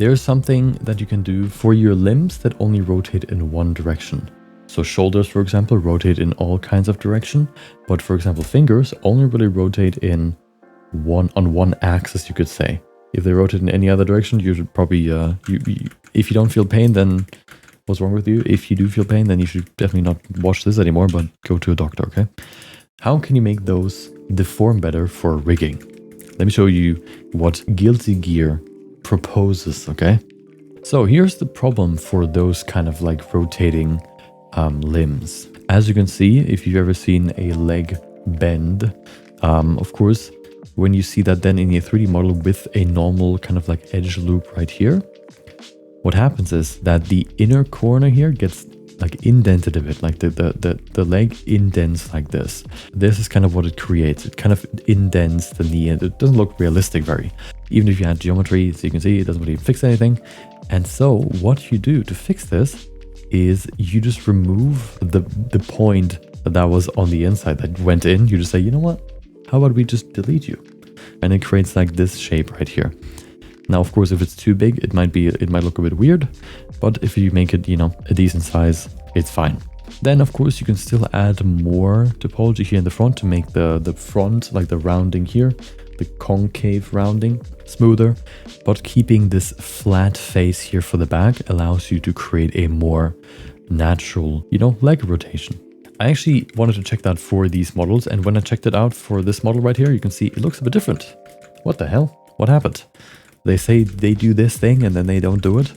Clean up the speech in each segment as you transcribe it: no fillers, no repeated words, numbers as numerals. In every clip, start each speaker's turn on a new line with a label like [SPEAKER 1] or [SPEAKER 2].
[SPEAKER 1] there's something that you can do for your limbs that only rotate in one direction. So shoulders, for example, rotate in all kinds of direction, but for example, fingers only really rotate in one axis, you could say. If they rotate in any other direction, you should probably, if you don't feel pain, then what's wrong with you? If you do feel pain, then you should definitely not watch this anymore, but go to a doctor, okay? How can you make those deform better for rigging? Let me show you what Guilty Gear proposes, okay? So here's the problem for those kind of like rotating limbs. As you can see, if you've ever seen a leg bend, of course, when you see that then in your 3D model with a normal kind of like edge loop right here, what happens is that the inner corner here gets like indented a bit, like the leg indents like this. This is kind of what it creates. It kind of indents the knee and it doesn't look realistic very. Even if you add geometry, so you can see it doesn't really fix anything. And so what you do to fix this is you just remove the point that was on the inside that went in. You just say, you know what? How about we just delete you? And it creates like this shape right here. Now, of course, if it's too big, it might look a bit weird, but if you make it, you know, a decent size, it's fine. Then, of course, you can still add more topology here in the front to make the front, like the rounding here, the concave rounding, smoother, but keeping this flat face here for the back allows you to create a more natural, you know, leg rotation. I actually wanted to check that for these models, and when I checked it out for this model right here, you can see it looks a bit different. What the hell? What happened? They say they do this thing and then they don't do it.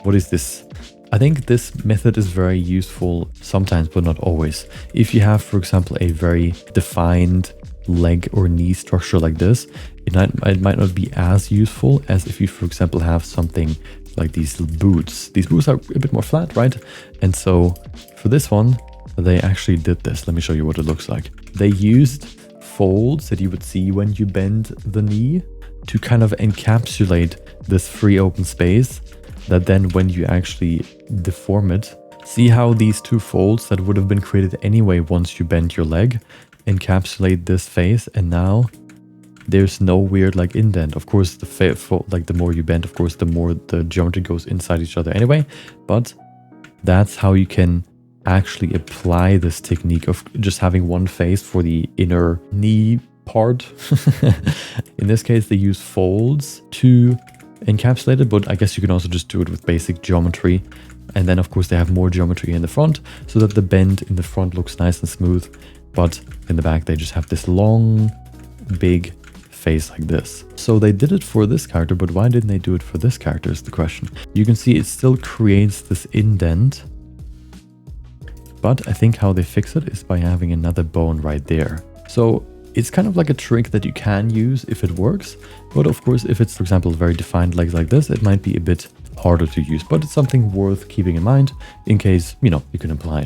[SPEAKER 1] What is this? I think this method is very useful sometimes, but not always. If you have, for example, a very defined leg or knee structure like this, it might not be as useful as if you, for example, have something like these boots. These boots are a bit more flat, right? And so for this one, they actually did this. Let me show you what it looks like. They used folds that you would see when you bend the knee to kind of encapsulate this free open space that then when you actually deform it, see how these two folds that would have been created anyway once you bend your leg encapsulate this face, and now there's no weird like indent. Of course, the more you bend, of course, the more the geometry goes inside each other anyway, but that's how you can actually apply this technique of just having one face for the inner knee part. In this case, they use folds to encapsulate it, but I guess you can also just do it with basic geometry. And then, of course, they have more geometry in the front so that the bend in the front looks nice and smooth. But in the back, they just have this long, big face like this. So they did it for this character, but why didn't they do it for this character is the question. You can see it still creates this indent. But I think how they fix it is by having another bone right there. So it's kind of like a trick that you can use if it works. But of course, if it's, for example, very defined legs like this, it might be a bit harder to use. But it's something worth keeping in mind in case, you know, you can apply it.